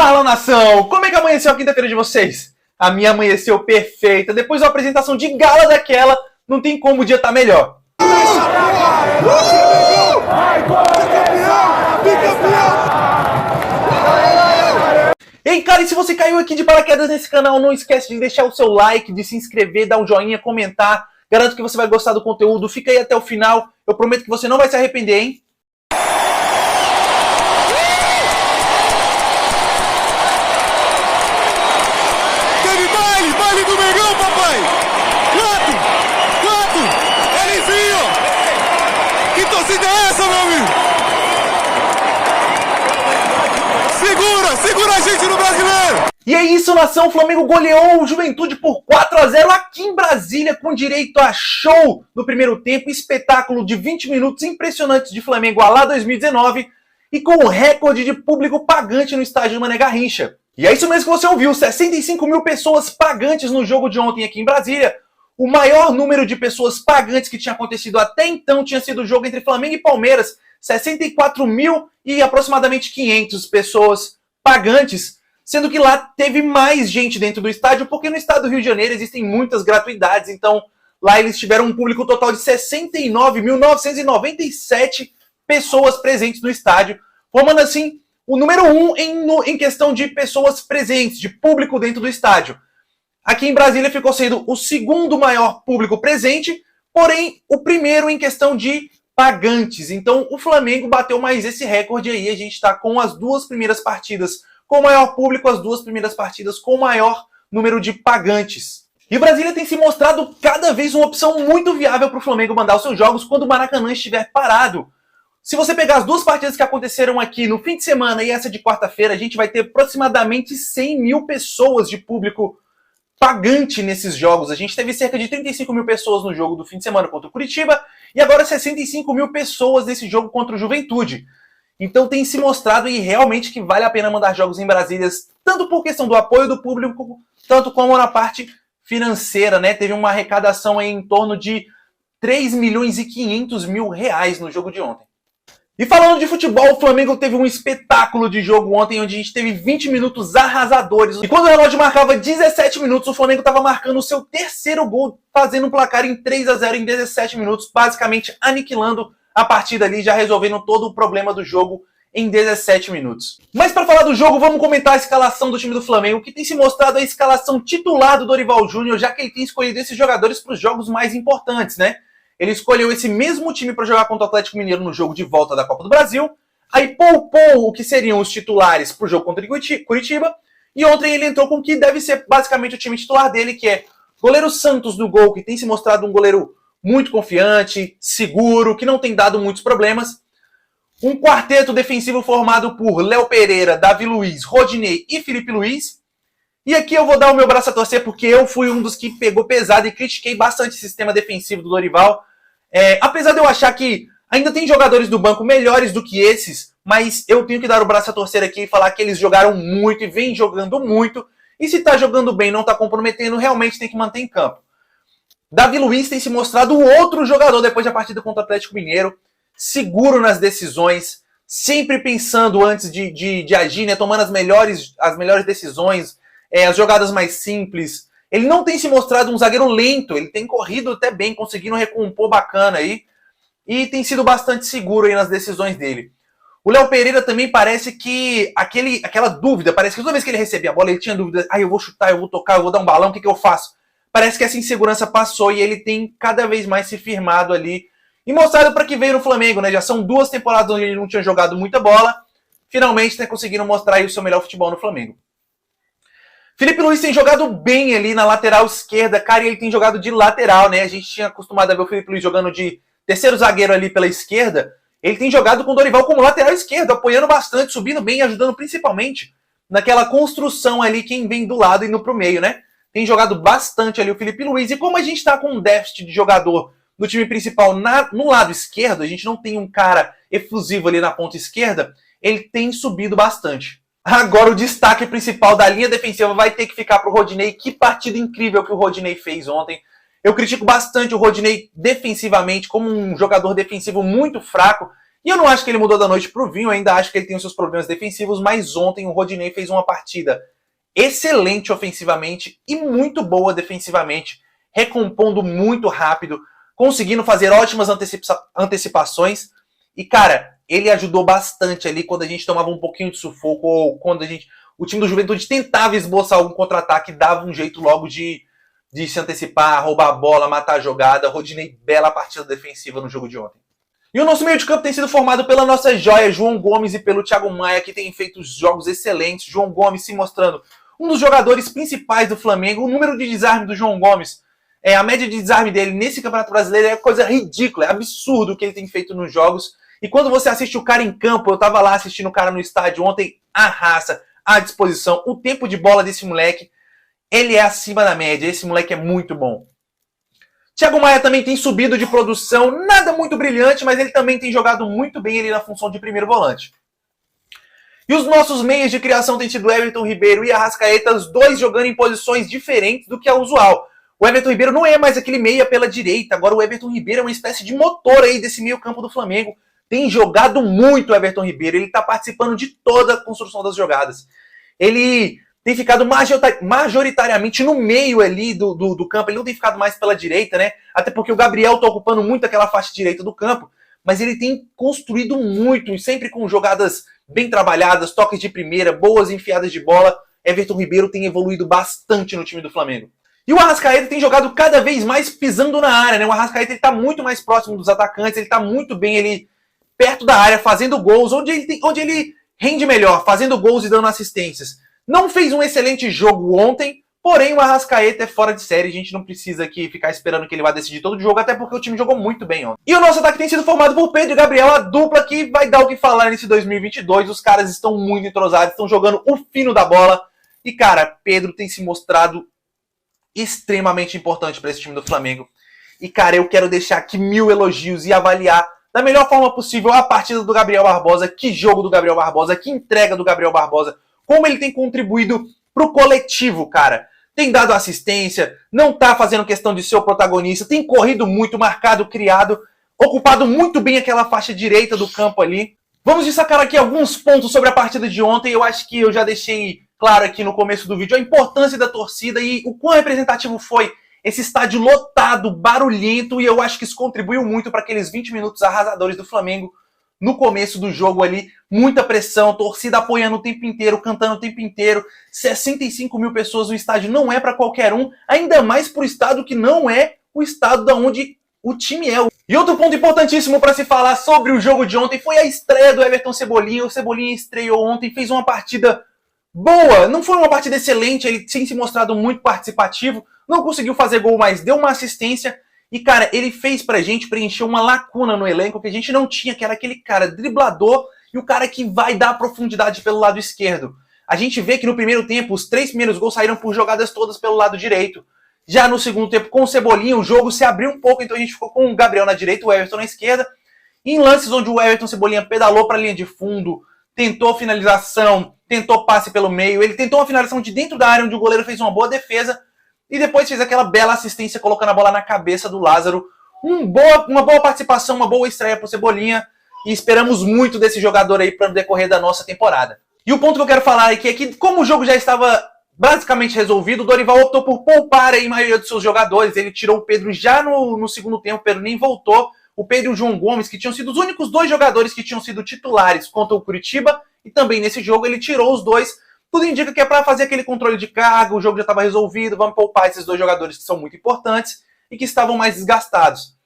Fala, nação! Como é que amanheceu a quinta-feira de vocês? A minha amanheceu perfeita. Depois da apresentação de gala daquela, não tem como o dia estar melhor. Ei, cara, e se você caiu aqui de paraquedas nesse canal, não esquece de deixar o seu like, de se inscrever, dar um joinha, comentar. Garanto que você vai gostar do conteúdo. Fica aí até o final. Eu prometo que você não vai se arrepender, hein? Baile do Mengão, papai! Quanto? Elizinho! Que torcida é essa, meu amigo? Segura a gente no Brasileiro! E é isso, nação! O Flamengo goleou o Juventude por 4-0 aqui em Brasília, com direito a show no primeiro tempo, espetáculo de 20 minutos impressionantes de Flamengo à lá 2019 e com o recorde de público pagante no estádio Mané Garrincha. E é isso mesmo que você ouviu, 65 mil pessoas pagantes no jogo de ontem aqui em Brasília. O maior número de pessoas pagantes que tinha acontecido até então tinha sido o jogo entre Flamengo e Palmeiras, 64 mil e aproximadamente 500 pessoas pagantes, sendo que lá teve mais gente dentro do estádio, porque no estado do Rio de Janeiro existem muitas gratuidades, então lá eles tiveram um público total de 69.997 pessoas presentes no estádio, formando assim o número 1 em questão de pessoas presentes, de público dentro do estádio. Aqui em Brasília ficou sendo o segundo maior público presente, porém o primeiro em questão de pagantes. Então o Flamengo bateu mais esse recorde aí. A gente está com as duas primeiras partidas com maior público, as duas primeiras partidas com maior número de pagantes. E Brasília tem se mostrado cada vez uma opção muito viável para o Flamengo mandar os seus jogos quando o Maracanã estiver parado. Se você pegar as duas partidas que aconteceram aqui no fim de semana e essa de quarta-feira, a gente vai ter aproximadamente 100 mil pessoas de público pagante nesses jogos. A gente teve cerca de 35 mil pessoas no jogo do fim de semana contra o Curitiba e agora 65 mil pessoas nesse jogo contra o Juventude. Então tem se mostrado e realmente que vale a pena mandar jogos em Brasília, tanto por questão do apoio do público, tanto como na parte financeira, né? Teve uma arrecadação aí em torno de 3 milhões e 500 mil reais no jogo de ontem. E falando de futebol, o Flamengo teve um espetáculo de jogo ontem, onde a gente teve 20 minutos arrasadores. E quando o relógio marcava 17 minutos, o Flamengo estava marcando o seu terceiro gol, fazendo um placar em 3-0 em 17 minutos, basicamente aniquilando a partida ali, já resolvendo todo o problema do jogo em 17 minutos. Mas para falar do jogo, vamos comentar a escalação do time do Flamengo, que tem se mostrado a escalação titular do Dorival Júnior, já que ele tem escolhido esses jogadores para os jogos mais importantes, né? Ele escolheu esse mesmo time para jogar contra o Atlético Mineiro no jogo de volta da Copa do Brasil. Aí poupou o que seriam os titulares para o jogo contra o Curitiba. E ontem ele entrou com o que deve ser basicamente o time titular dele, que é goleiro Santos no gol, que tem se mostrado um goleiro muito confiante, seguro, que não tem dado muitos problemas. Um quarteto defensivo formado por Léo Pereira, Davi Luiz, Rodinei e Felipe Luiz. E aqui eu vou dar o meu braço a torcer, porque eu fui um dos que pegou pesado e critiquei bastante o sistema defensivo do Dorival. Apesar de eu achar que ainda tem jogadores do banco melhores do que esses, mas eu tenho que dar o braço a torcer aqui e falar que eles jogaram muito e vêm jogando muito. E se tá jogando bem e não tá comprometendo, realmente tem que manter em campo. Davi Luiz tem se mostrado outro jogador depois da partida contra o Atlético Mineiro, seguro nas decisões, sempre pensando antes de agir, né, tomando as melhores decisões, as jogadas mais simples. Ele não tem se mostrado um zagueiro lento, ele tem corrido até bem, conseguindo recompor bacana aí, e tem sido bastante seguro aí nas decisões dele. O Léo Pereira também parece que aquela dúvida, parece que toda vez que ele recebia a bola, ele tinha dúvida, eu vou chutar, eu vou tocar, eu vou dar um balão, o que eu faço? Parece que essa insegurança passou e ele tem cada vez mais se firmado ali e mostrado para que veio no Flamengo, né? Já são 2 temporadas onde ele não tinha jogado muita bola, finalmente conseguindo mostrar aí o seu melhor futebol no Flamengo. Felipe Luiz tem jogado bem ali na lateral esquerda, cara, e ele tem jogado de lateral, né? A gente tinha acostumado a ver o Felipe Luiz jogando de terceiro zagueiro ali pela esquerda. Ele tem jogado com o Dorival como lateral esquerdo, apoiando bastante, subindo bem, ajudando principalmente naquela construção ali, quem vem do lado e indo pro meio, né? Tem jogado bastante ali o Felipe Luiz. E como a gente tá com um déficit de jogador no time principal no lado esquerdo, a gente não tem um cara efusivo ali na ponta esquerda, ele tem subido bastante. Agora o destaque principal da linha defensiva vai ter que ficar pro Rodinei. Que partida incrível que o Rodinei fez ontem. Eu critico bastante o Rodinei defensivamente como um jogador defensivo muito fraco. E eu não acho que ele mudou da noite pro vinho, eu ainda acho que ele tem os seus problemas defensivos, mas ontem o Rodinei fez uma partida excelente ofensivamente e muito boa defensivamente, recompondo muito rápido, conseguindo fazer ótimas antecipações. E, cara, ele ajudou bastante ali quando a gente tomava um pouquinho de sufoco, ou quando o time do Juventude tentava esboçar algum contra-ataque, dava um jeito logo de se antecipar, roubar a bola, matar a jogada. Rodinei, bela partida defensiva no jogo de ontem. E o nosso meio de campo tem sido formado pela nossa joia, João Gomes, e pelo Thiago Maia, que tem feito jogos excelentes. João Gomes se mostrando um dos jogadores principais do Flamengo. O número de desarme do João Gomes, a média de desarme dele nesse Campeonato Brasileiro é coisa ridícula, é absurdo o que ele tem feito nos jogos. E quando você assiste o cara em campo, eu tava lá assistindo o cara no estádio ontem, a raça, a disposição, o tempo de bola desse moleque, ele é acima da média, esse moleque é muito bom. Thiago Maia também tem subido de produção, nada muito brilhante, mas ele também tem jogado muito bem ali na função de primeiro volante. E os nossos meios de criação têm sido Everton Ribeiro e Arrascaeta, os dois jogando em posições diferentes do que é usual. O Everton Ribeiro não é mais aquele meia pela direita, agora o Everton Ribeiro é uma espécie de motor aí desse meio campo do Flamengo. Tem jogado muito o Everton Ribeiro, ele está participando de toda a construção das jogadas. Ele tem ficado majoritariamente no meio ali do campo, ele não tem ficado mais pela direita, né? Até porque o Gabriel está ocupando muito aquela faixa direita do campo, mas ele tem construído muito, e sempre com jogadas bem trabalhadas, toques de primeira, boas enfiadas de bola. Everton Ribeiro tem evoluído bastante no time do Flamengo. E o Arrascaeta tem jogado cada vez mais pisando na área, né? O Arrascaeta está muito mais próximo dos atacantes, ele está muito bem ali perto da área, fazendo gols, onde ele rende melhor, fazendo gols e dando assistências. Não fez um excelente jogo ontem, porém o Arrascaeta é fora de série, a gente não precisa aqui ficar esperando que ele vá decidir todo o jogo, até porque o time jogou muito bem ontem. E o nosso ataque tem sido formado por Pedro e Gabriel, a dupla que vai dar o que falar nesse 2022, os caras estão muito entrosados, estão jogando o fino da bola, e cara, Pedro tem se mostrado extremamente importante para esse time do Flamengo. E cara, eu quero deixar aqui 1000 elogios e avaliar da melhor forma possível a partida do Gabriel Barbosa, que jogo do Gabriel Barbosa, que entrega do Gabriel Barbosa, como ele tem contribuído pro coletivo, cara. Tem dado assistência, não tá fazendo questão de ser o protagonista, tem corrido muito, marcado, criado, ocupado muito bem aquela faixa direita do campo ali. Vamos destacar aqui alguns pontos sobre a partida de ontem. Eu acho que eu já deixei claro aqui no começo do vídeo a importância da torcida e o quão representativo foi esse estádio lotado, barulhento, e eu acho que isso contribuiu muito para aqueles 20 minutos arrasadores do Flamengo no começo do jogo ali. Muita pressão, torcida apoiando o tempo inteiro, cantando o tempo inteiro. 65 mil pessoas no estádio não é para qualquer um, ainda mais para o estado que não é o estado da onde o time é. E outro ponto importantíssimo para se falar sobre o jogo de ontem foi a estreia do Everton Cebolinha. O Cebolinha estreou ontem, fez uma partida boa, não foi uma partida excelente, ele tem se mostrado muito participativo, não conseguiu fazer gol, mas deu uma assistência. E, cara, ele fez pra gente preencher uma lacuna no elenco que a gente não tinha, que era aquele cara driblador e o cara que vai dar profundidade pelo lado esquerdo. A gente vê que no primeiro tempo, os 3 primeiros gols saíram por jogadas todas pelo lado direito. Já no segundo tempo, com o Cebolinha, o jogo se abriu um pouco, então a gente ficou com o Gabriel na direita, o Everton na esquerda. E em lances onde o Everton Cebolinha pedalou pra linha de fundo, tentou finalização, tentou passe pelo meio, ele tentou uma finalização de dentro da área, onde o goleiro fez uma boa defesa, e depois fez aquela bela assistência colocando a bola na cabeça do Lázaro. Uma boa participação, uma boa estreia pro Cebolinha. E esperamos muito desse jogador aí para o decorrer da nossa temporada. E o ponto que eu quero falar aqui é que, como o jogo já estava basicamente resolvido, o Dorival optou por poupar aí a maioria dos seus jogadores. Ele tirou o Pedro já no segundo tempo, o Pedro nem voltou. O Pedro e o João Gomes, que tinham sido os únicos 2 jogadores que tinham sido titulares contra o Curitiba, e também nesse jogo ele tirou os 2. Tudo indica que é para fazer aquele controle de carga, o jogo já estava resolvido, vamos poupar esses 2 jogadores que são muito importantes e que estavam mais desgastados.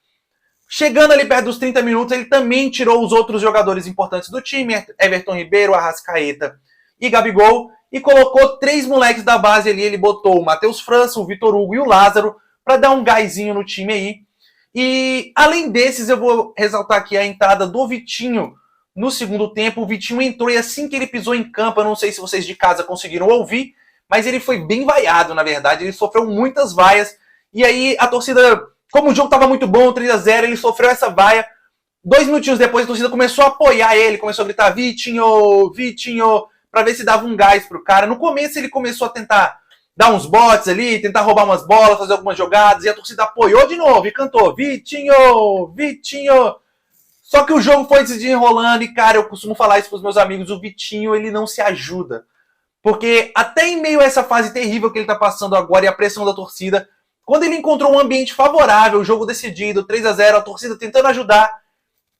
Chegando ali perto dos 30 minutos, ele também tirou os outros jogadores importantes do time, Everton Ribeiro, Arrascaeta e Gabigol, e colocou 3 moleques da base ali. Ele botou o Matheus França, o Vitor Hugo e o Lázaro para dar um gásinho no time aí. E além desses, eu vou ressaltar aqui a entrada do Vitinho. No segundo tempo, o Vitinho entrou e assim que ele pisou em campo, eu não sei se vocês de casa conseguiram ouvir, mas ele foi bem vaiado, na verdade. Ele sofreu muitas vaias. E aí a torcida, como o jogo estava muito bom, 3-0, ele sofreu essa vaia. 2 minutinhos depois, a torcida começou a apoiar ele, começou a gritar Vitinho, Vitinho, para ver se dava um gás pro cara. No começo ele começou a tentar dar uns botes ali, tentar roubar umas bolas, fazer algumas jogadas, e a torcida apoiou de novo e cantou Vitinho, Vitinho. Só que o jogo foi se desenrolando e, cara, eu costumo falar isso pros meus amigos, o Vitinho, ele não se ajuda. Porque até em meio a essa fase terrível que ele tá passando agora e a pressão da torcida, quando ele encontrou um ambiente favorável, o jogo decidido, 3-0, a torcida tentando ajudar,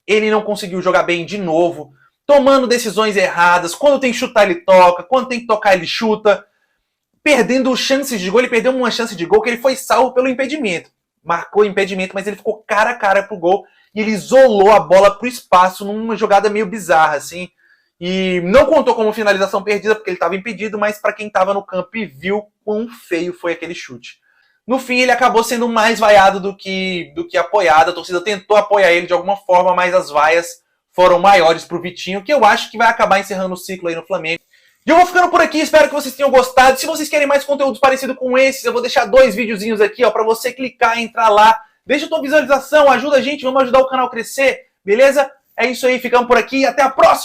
ele não conseguiu jogar bem de novo, tomando decisões erradas, quando tem que chutar ele toca, quando tem que tocar ele chuta, perdendo chances de gol. Ele perdeu uma chance de gol que ele foi salvo pelo impedimento. Marcou o impedimento, mas ele ficou cara a cara pro gol e ele isolou a bola pro espaço numa jogada meio bizarra, assim. E não contou como finalização perdida porque ele estava impedido, mas para quem estava no campo e viu quão feio foi aquele chute. No fim, ele acabou sendo mais vaiado do que apoiado. A torcida tentou apoiar ele de alguma forma, mas as vaias foram maiores pro Vitinho, que eu acho que vai acabar encerrando o ciclo aí no Flamengo. E eu vou ficando por aqui, espero que vocês tenham gostado. Se vocês querem mais conteúdos parecidos com esses, eu vou deixar 2 videozinhos aqui, ó, para você clicar, entrar lá. Deixa a tua visualização, ajuda a gente, vamos ajudar o canal a crescer, beleza? É isso aí, ficamos por aqui e até a próxima!